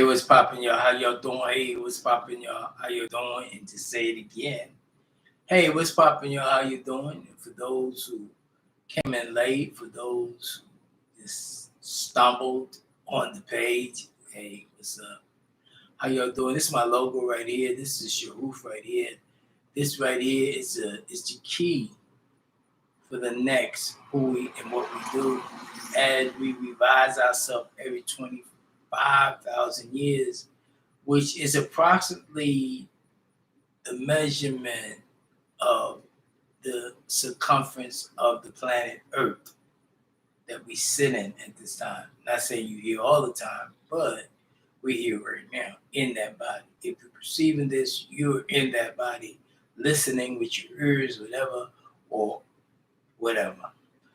what's poppin', y'all? How y'all doing? Hey, what's poppin', y'all? How you doing? And to say it again, hey, what's poppin', y'all? How you doing? And for those who came in late, for those who just stumbled on the page, hey, what's up? How y'all doing? This is my logo right here. This is your roof right here. This right here is the key for the next who we and what we do as we revise ourselves every 25,000 years, which is approximately the measurement of the circumference of the planet Earth that we sit in at this time. Not saying you hear all the time, but we're here right now in that body. If you're perceiving this, you're in that body, listening with your ears, whatever, or whatever.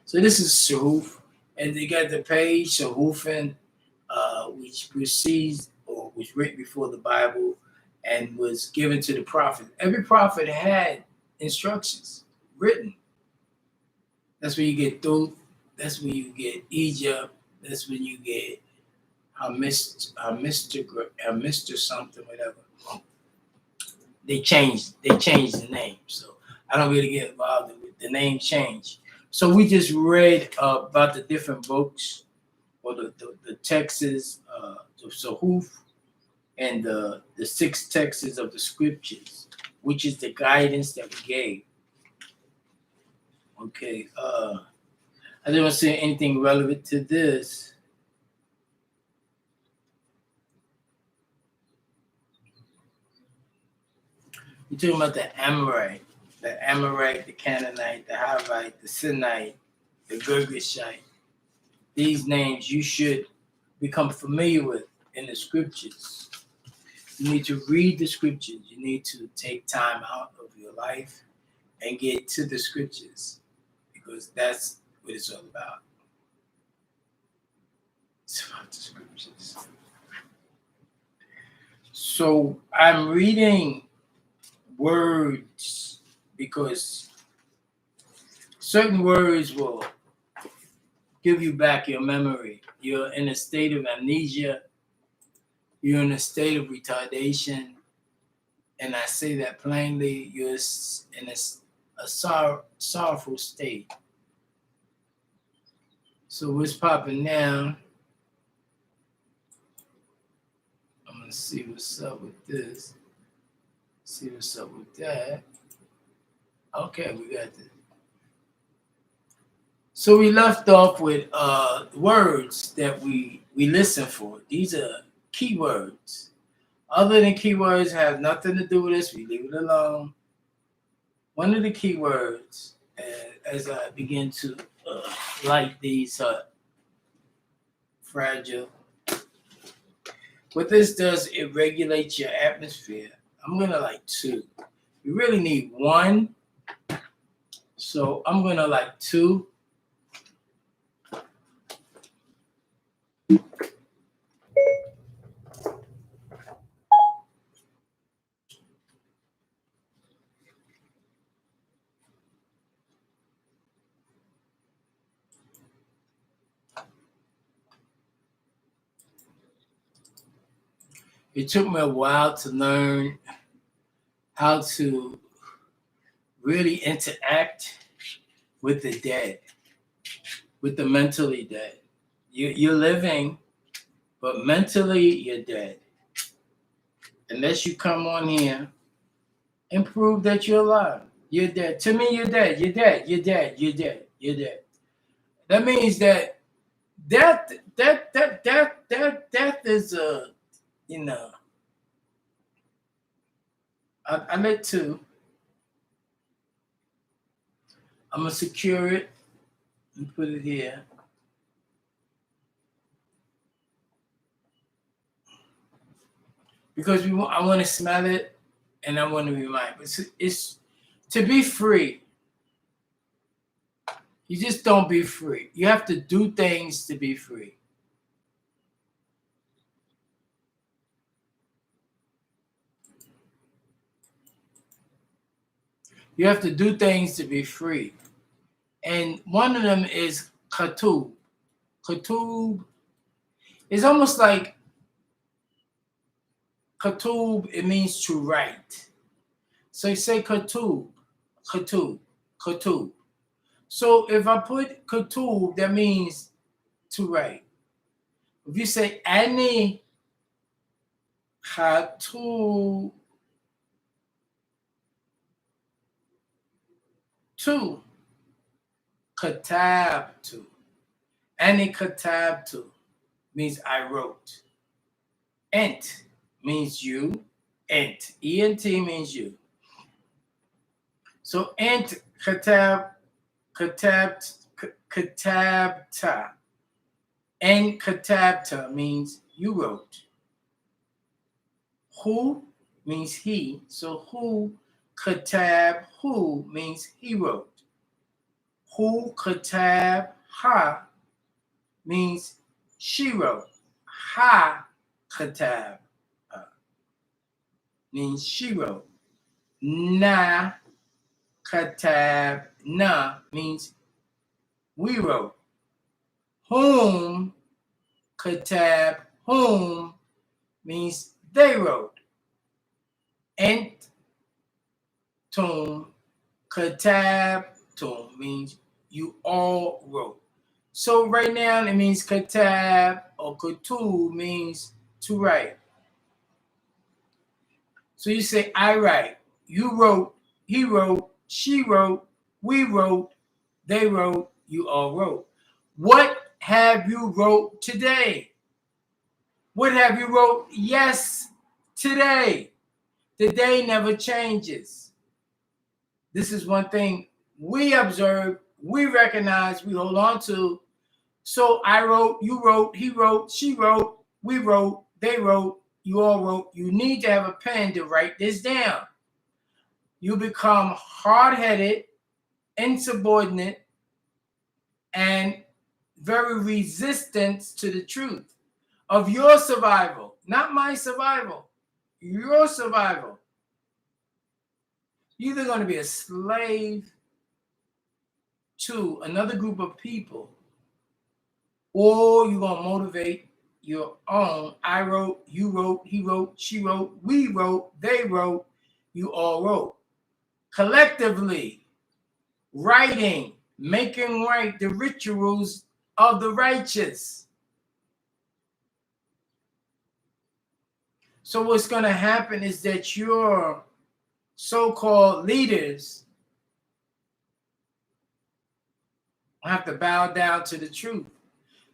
So this is Sahuf, and they got the page Sahufin, which precedes or was written before the Bible and was given to the prophet. Every prophet had instructions written. That's when you get Thoth. That's when you get Egypt. That's when you get Mr. something, whatever. They changed the name. So I don't really get involved with the name change. So we just read about the different books or the texts, the Sahuf, and the 6 texts of the scriptures, which is the guidance that we gave. Okay, I didn't say anything relevant to this. We're talking about the Amorite, the Canaanite, the Hivite, the Sinite, the Girgashite. These names you should become familiar with in the scriptures. You need to read the scriptures. You need to take time out of your life and get to the scriptures, because that's what it's all about. It's about the scriptures. So I'm reading words because certain words will give you back your memory. You're in a state of amnesia. You're in a state of retardation. And I say that plainly. You're in a sorrowful state. So what's popping now? I'm going to see what's up with this. See what's up with that. Okay, we got this. So we left off with words that we listen for. These are keywords. Other than keywords have nothing to do with this. We leave it alone. One of the keywords, as I begin to light these fragile, what this does, it regulates your atmosphere. I'm gonna like 2. You really need 1. So I'm gonna like 2. It took me a while to learn how to really interact with the dead, with the mentally dead. You're living, but mentally you're dead. Unless you come on here and prove that you're alive. You're dead. To me, you're dead. You're dead. You're dead. You're dead. You're dead. That means that death is I meant to. I'm gonna secure it and put it here. Because I want to smell it and I want to remind. It's to be free. You just don't be free. You have to do things to be free. You have to do things to be free. And one of them is katub. Katub is almost like Katub, it means to write. So you say katub, katub, katub. So if I put katub, that means to write. If you say ani katub tu, katabtu. Ani katabtu means I wrote. Ent means you. Ent. E-N-T means you. So ent katabta. And katabta means you wrote. Who means he. So who katab who means he wrote. Who katab ha means she wrote. Ha katab means she wrote. Na katab na means we wrote. Whom katab whom means they wrote. Entum katabtum means you all wrote. So right now it means katab or kutub means to write. So you say I write, you wrote, he wrote, she wrote, we wrote, they wrote, you all wrote. What have you wrote today? What have you wrote? Yes, today. The day never changes. This is one thing we observe, we recognize, we hold on to. So I wrote, you wrote, he wrote, she wrote, we wrote, they wrote, you all wrote. You need to have a pen to write this down. You become hard-headed, insubordinate, and very resistant to the truth of your survival, not my survival, your survival. You're either going to be a slave to another group of people, or you're going to motivate your own. I wrote, you wrote, he wrote, she wrote, we wrote, they wrote, you all wrote. Collectively, writing, making right the rituals of the righteous. So what's going to happen is that your so-called leaders have to bow down to the truth.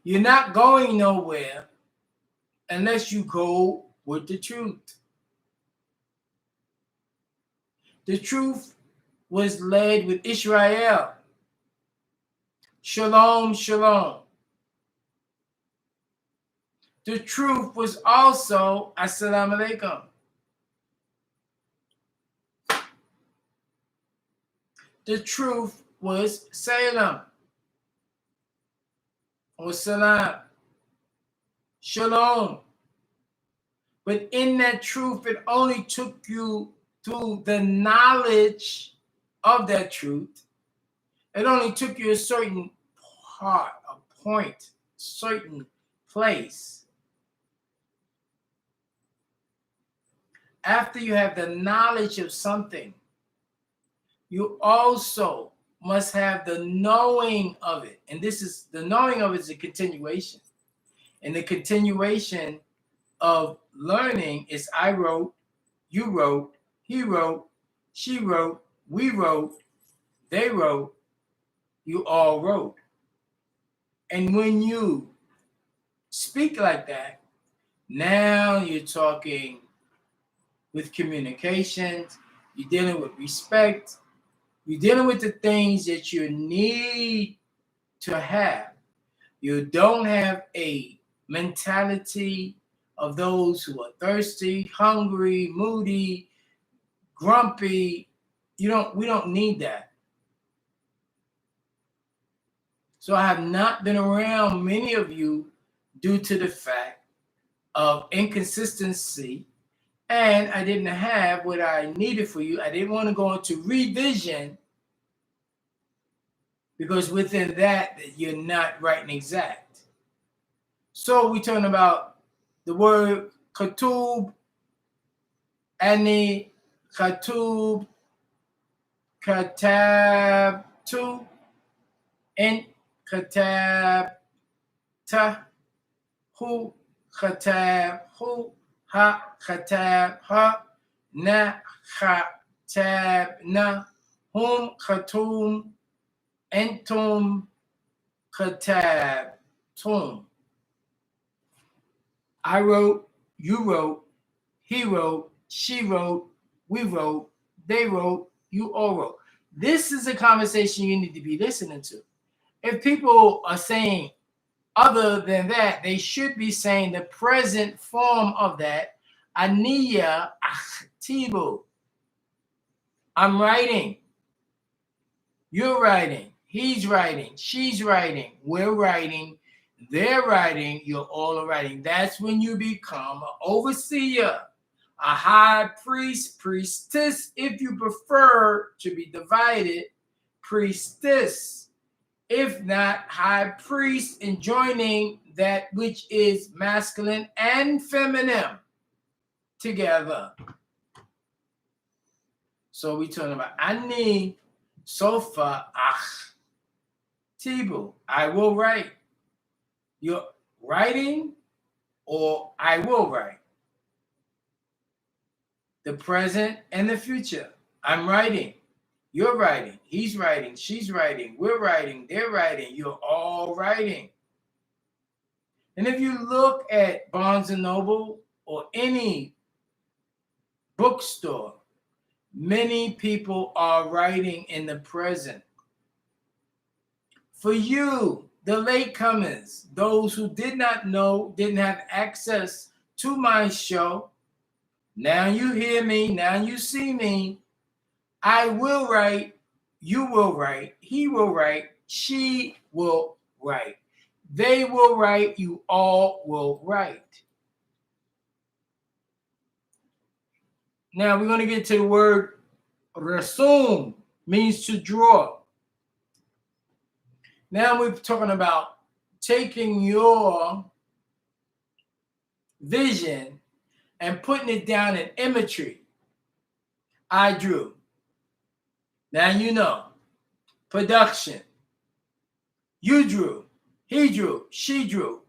You're not going nowhere unless you go with the truth. The truth was led with Israel. Shalom, shalom. The truth was also Assalamu alaikum. The truth was Salam or Salam. Shalom. But in that truth, it only took you through the knowledge of that truth. It only took you a certain part, a point, certain place. After you have the knowledge of something, you also must have the knowing of it. And this is, the knowing of it is a continuation. And the continuation of learning is I wrote, you wrote, he wrote, she wrote, we wrote, they wrote, you all wrote. And when you speak like that, now you're talking with communications, you're dealing with respect, you're dealing with the things that you need to have. You don't have a mentality of those who are thirsty, hungry, moody, grumpy. We don't need that. So I have not been around many of you due to the fact of inconsistency, and I didn't have what I needed for you. I didn't want to go into revision because within that, you're not right and exact. So we're talking about the word katub, Ani katub katabtu in katabta hu katabhu ha katabha na katabna hum katum entum katabtum. I wrote, you wrote, he wrote, she wrote, we wrote, they wrote, you all wrote. This is a conversation you need to be listening to. If people are saying other than that, they should be saying the present form of that. Aniya aktibu. I'm writing. You're writing. He's writing. She's writing. We're writing. They're writing. You're all writing. That's when you become an overseer, a high priest, priestess, if you prefer to be divided, priestess. If not, high priest, and joining that which is masculine and feminine together. So we talking about ani sofa ach tibu. I will write. You're writing, or I will write. The present and the future. I'm writing. You're writing. He's writing. She's writing. We're writing. They're writing. You're all writing. And if you look at Barnes and Noble or any bookstore, many people are writing in the present. For you, the latecomers, those who did not know, didn't have access to my show, now you hear me, now you see me. I will write, you will write, he will write, she will write. They will write, you all will write. Now we're going to get to the word rasum, means to draw. Now we're talking about taking your vision and putting it down in imagery. I drew. Now you know. Production. You drew. He drew. She drew.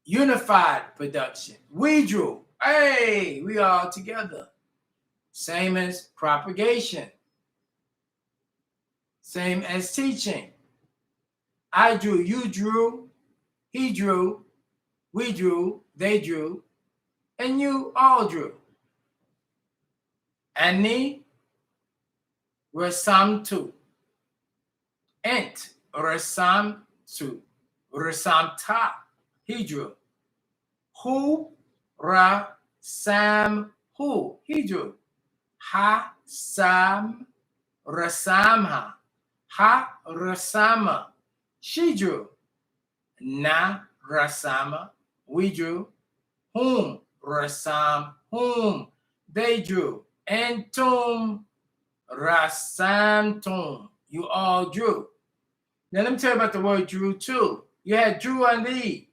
Unified production. We drew. Hey, we all together. Same as propagation. Same as teaching. I drew. You drew. He drew. We drew. They drew. And you all drew. Ani rasamtu. Ent rasamtu. Rasamta. He drew. Hu rasam hu. He drew. Ha sam rasamha. Ha rasama. She drew. Na rasama. We drew. Whom rasam whom. They drew. Entum rasamtum. You all drew. Now let me tell you about the word drew too. You had Drew Ali.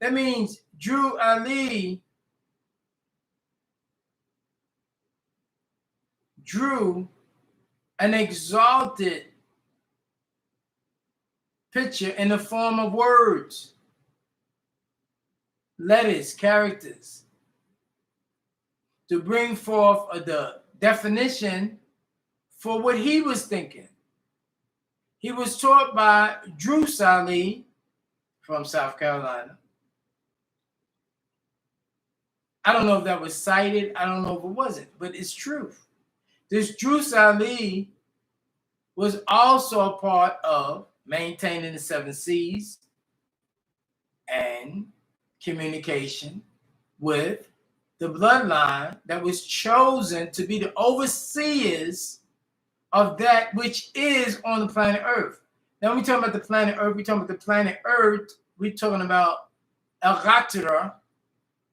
That means Drew Ali drew an exalted picture in the form of words, letters, characters, to bring forth the definition for what he was thinking. He was taught by Drew Ali from South Carolina. I don't know if that was cited. I don't know if it wasn't, but it's truth. This Drew Ali was also a part of maintaining the 7 C's and communication with the bloodline that was chosen to be the overseers of that which is on the planet Earth. Now, when we talk about the planet Earth, we're talking about the planet Earth, we're talking about El-Ghatira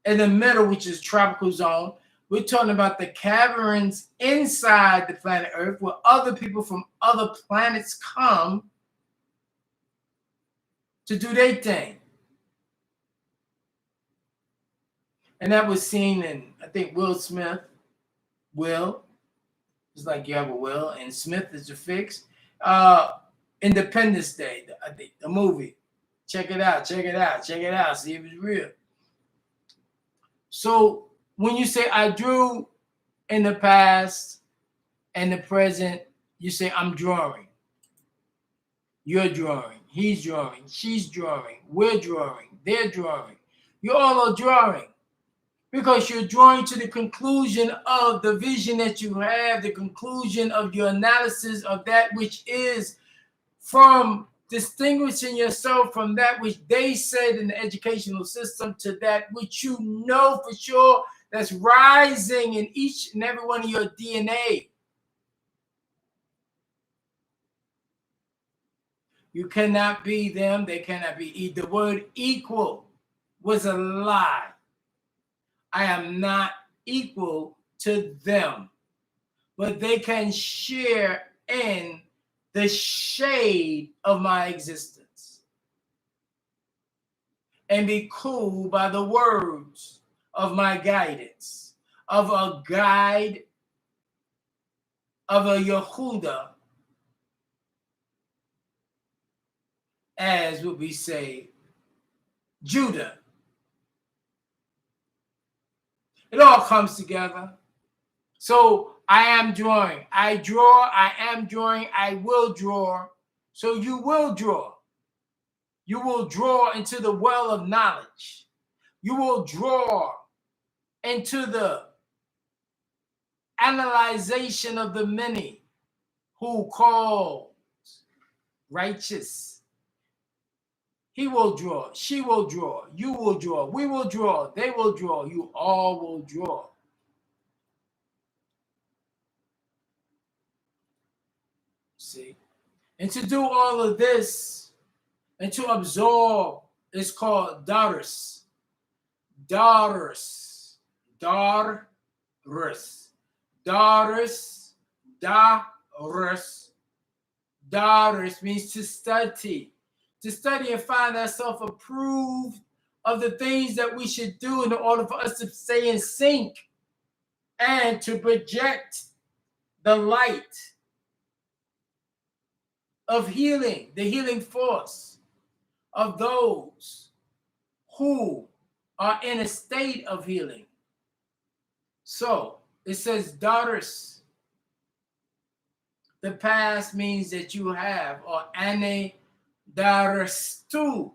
in the middle, which is tropical zone. We're talking about the caverns inside the planet Earth where other people from other planets come to do their thing. And that was seen in I think Will Smith, Will, it's like you have a will, and Smith is a fix. Independence Day, I think the movie. Check it out, check it out, check it out. See if it's real. So when you say I drew in the past and the present, you say I'm drawing. You're drawing. He's drawing. She's drawing. We're drawing. They're drawing. You all are drawing because you're drawing to the conclusion of the vision that you have, the conclusion of your analysis of that which is, from distinguishing yourself from that which they said in the educational system to that which you know for sure that's rising in each and every one of your DNA. You cannot be them. They cannot be. The word equal was a lie. I am not equal to them, but they can share in the shade of my existence and be cool by the words of my guidance, of a guide, of a Yehuda, as would we say, Judah. It all comes together. So I am drawing. I draw. I am drawing. I will draw. So you will draw. You will draw into the well of knowledge. You will draw into the analyzation of the many who call righteous. He will draw. She will draw. You will draw. We will draw. They will draw. You all will draw. See? And to do all of this and to absorb is called daughters. Daughters. Daughters. Daughters. Daughters. Daughters means to study. To study and find ourselves approved of the things that we should do in order for us to stay in sync and to project the light of healing, the healing force of those who are in a state of healing. So it says daughters. The past means that you have, or ane darastu,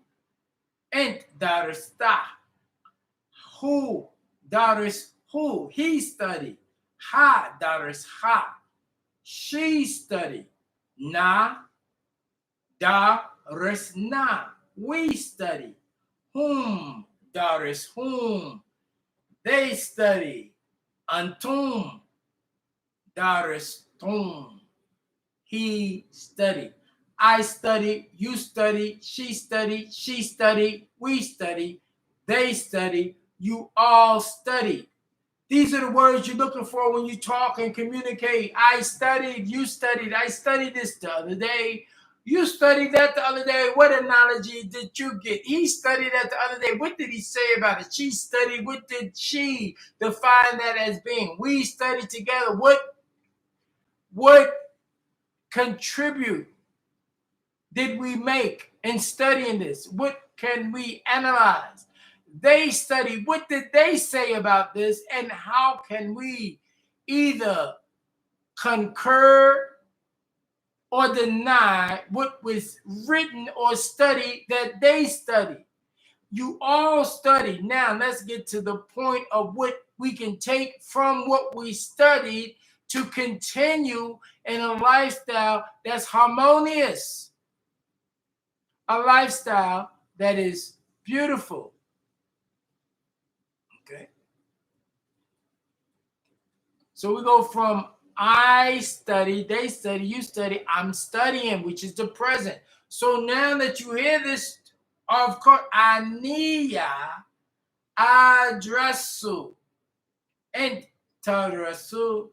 and darasta. Who, daughters, who? He studied. Ha, daughters, ha. She studied. Na, daughters, na. We study. Whom, daughters, whom? They study. Antum, daughters, tum. He studied. I study, you study, she study, we study, they study, you all study. These are the words you're looking for when you talk and communicate. I studied, you studied, I studied this the other day. You studied that the other day. What analogy did you get? He studied that the other day. What did he say about it? She studied. What did she define that as being? We studied together. What contribute did we make in studying this? What can we analyze? They studied. What did they say about this? And how can we either concur or deny what was written or studied that they studied? You all study. Now let's get to the point of what we can take from what we studied to continue in a lifestyle that's harmonious. A lifestyle that is beautiful. Okay. So we go from I study, they study, you study, I'm studying, which is the present. So now that you hear this, of course, aniya adrasu and tadrasu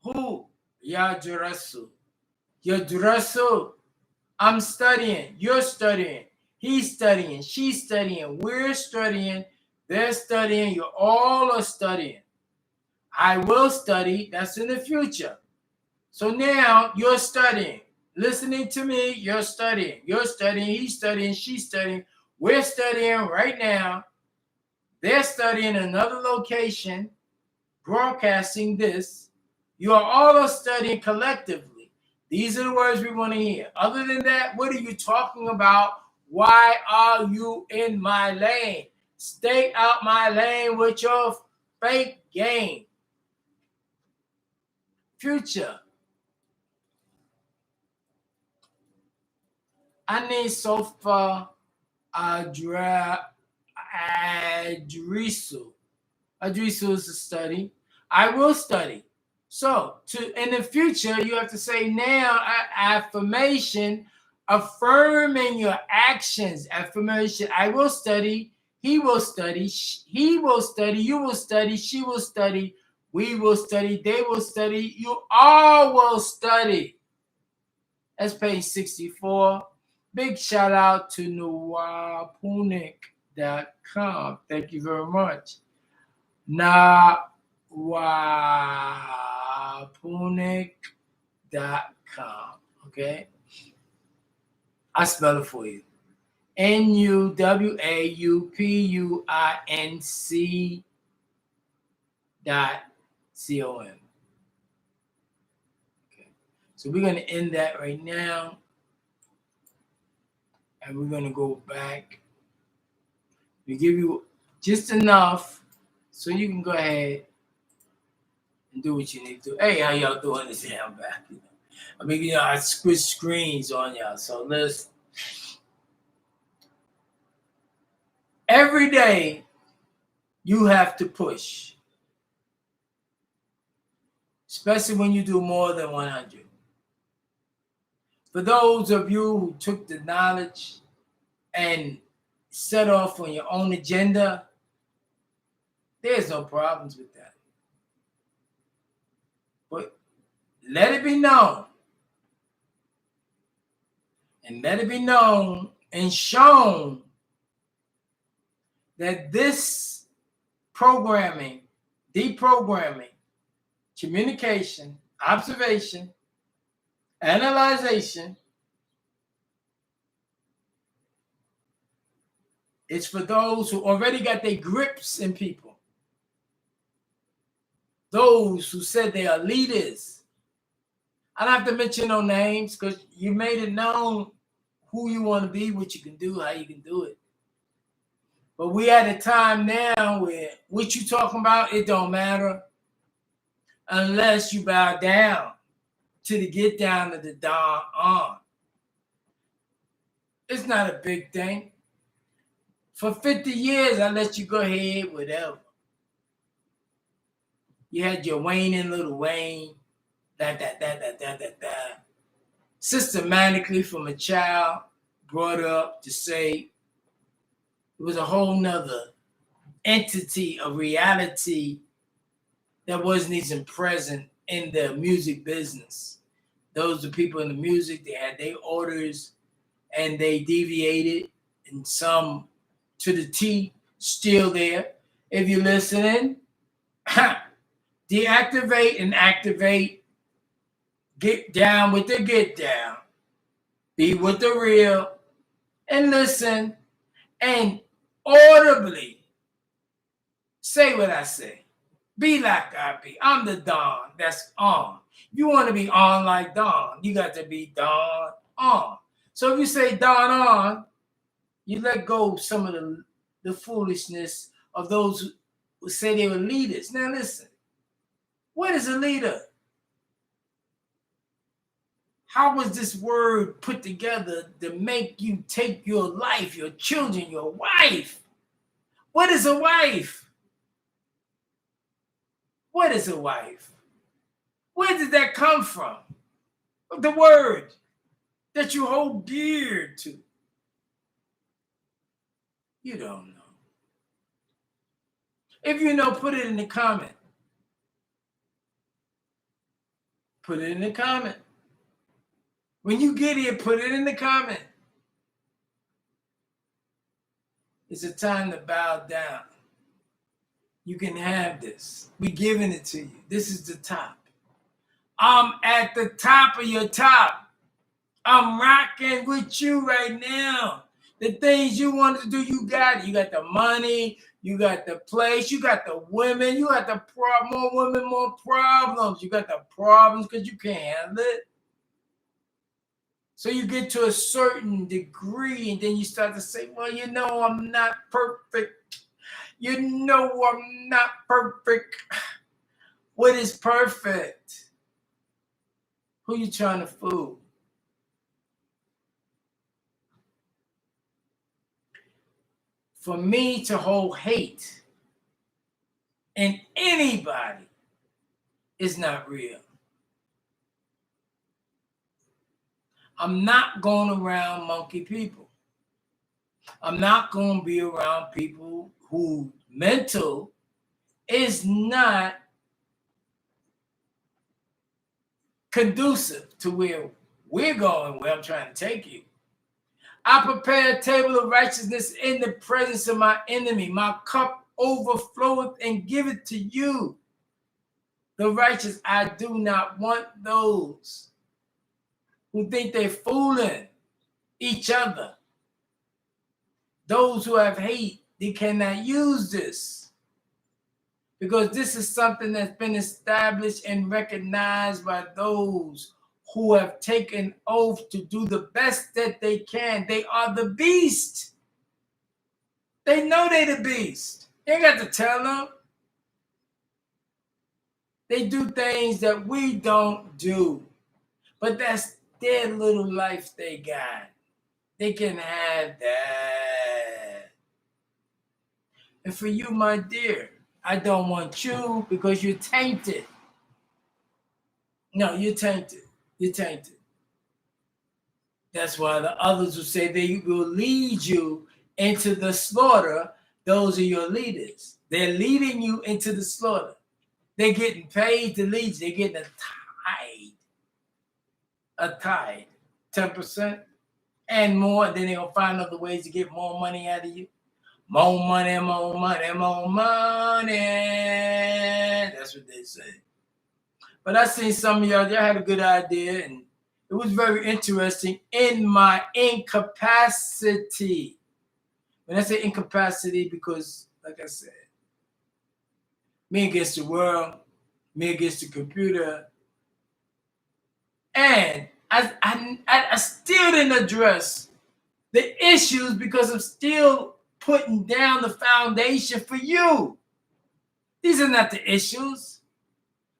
who yadrasu yadrasu. I'm studying, you're studying, he's studying, she's studying, we're studying They're studying. You all are studying. I will study. That's in the future. So now you're studying. Listening to me, you're studying. You're studying. He's studying. She's studying. We're studying right now. They're studying another location, broadcasting this. You are all studying collectively. These are the words we want to hear. Other than that, what are you talking about? Why are you in my lane? Stay out my lane with your fake game. Future. I need Sofa Adrisu. Adrisu is a study. I will study. So in the future, you have to say now affirmation, affirming your actions. Affirmation. I will study. He will study. He will study. You will study. She will study. We will study. They will study. You all will study. That's page 64. Big shout out to N.Y.C.com. Thank you very much. N.Y.C.com. Okay? I spell it for you. NUWAUPUINC.com. Okay. So we're going to end that right now. And we're going to go back. We give you just enough so you can go ahead and do what you need to do. Hey, how y'all doing? This day I'm back. I mean, I switch screens on y'all. So let's. Every day you have to push, especially when you do more than 100. For those of you who took the knowledge and set off on your own agenda, there's no problems with that. But let it be known, and let it be known and shown that this programming, deprogramming, communication, observation, analyzation, it's for those who already got their grips in people. Those who said they are leaders. I don't have to mention no names because you made it known who you want to be, what you can do, how you can do it. But we at a time now where what you talking about, it don't matter unless you bow down to the get down of the dawn on. It's not a big thing. For 50 years, I let you go ahead, whatever. You had your Wayne and Little Wayne, systematically from a child brought up to say it was a whole nother entity, a reality that wasn't even present in the music business. Those are people in the music, they had their orders and they deviated, and some to the T, still there. If you're listening, deactivate and activate, get down with the get down, be with the real, and listen, and audibly say what I say. Be like I be. I'm the Don that's on. If you want to be on like Don, you got to be Don on. So if you say Don on, you let go of some of the foolishness of those who say they were leaders. Now listen, what is a leader? How was this word put together to make you take your life, your children, your wife? What is a wife? What is a wife? Where did that come from? The word that you hold dear to. You don't know. If you know, put it in the comment. Put it in the comment. When you get here, put it in the comment. It's a time to bow down. You can have this. We giving it to you. This is the top. I'm at the top of your top. I'm rocking with you right now. The things you wanted to do, you got it. You got the money, you got the place, you got the women, you got the more women, more problems. You got the problems because you can't handle it. So you get to a certain degree and then you start to say, well, you know, I'm not perfect. You know, I'm not perfect. What is perfect? Who you trying to fool? For me to hold hate in anybody is not real. I'm not going around monkey people. I'm not going to be around people who mental is not conducive to where we're going, where I'm trying to take you. I prepare a table of righteousness in the presence of my enemy. My cup overfloweth and give it to you. The righteous, I do not want those who think they're fooling each other. Those who have hate, they cannot use this. Because this is something that's been established and recognized by those who have taken oath to do the best that they can. They are the beast. They know they're the beast. You ain't got to tell them. They do things that we don't do. But that's their little life they got. They can have that. And for you, my dear, I don't want you because you're tainted. No, you're tainted. You're tainted. That's why the others will say they will lead you into the slaughter. Those are your leaders. They're leading you into the slaughter. They're getting paid to lead you. They're getting a tithe, 10% and more. Then they're going to find other ways to get more money out of you. More money, more money, more money. That's what they say. But I seen some of y'all had a good idea, and it was very interesting in my incapacity. When I say incapacity, because, like I said, me against the world, me against the computer, and I still didn't address the issues because I'm still putting down the foundation for you. These are not the issues.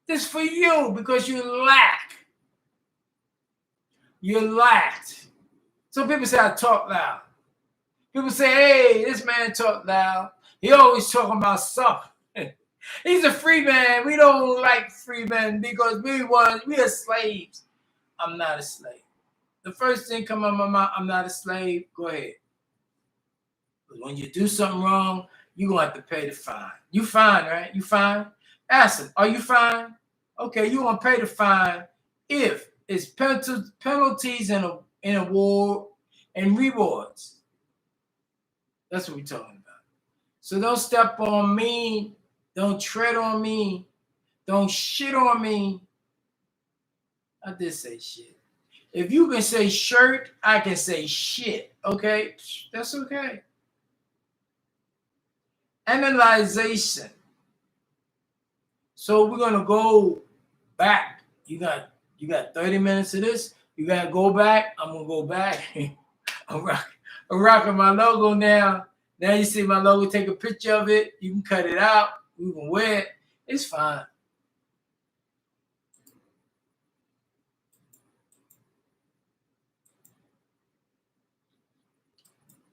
This is for you because you lack. You lacked. So people say I talk loud. People say, hey, this man talk loud. He always talking about something. He's a free man. We don't like free men because we are slaves. I'm not a slave. The first thing come out of my mouth, I'm not a slave. Go ahead. But when you do something wrong, you're going to have to pay the fine. You fine, right? You fine? Ask him, are you fine? Okay, you're going to pay the fine if it's penalties and award and rewards. That's what we're talking about. So don't step on me. Don't tread on me. Don't shit on me. I did say shit. If you can say shirt, I can say shit. Okay? That's okay. Analyzation. So we're gonna go back. You got 30 minutes of this. You gotta go back. I'm gonna go back. I'm rocking my logo now. Now you see my logo. Take a picture of it. You can cut it out. You can wear it. It's fine.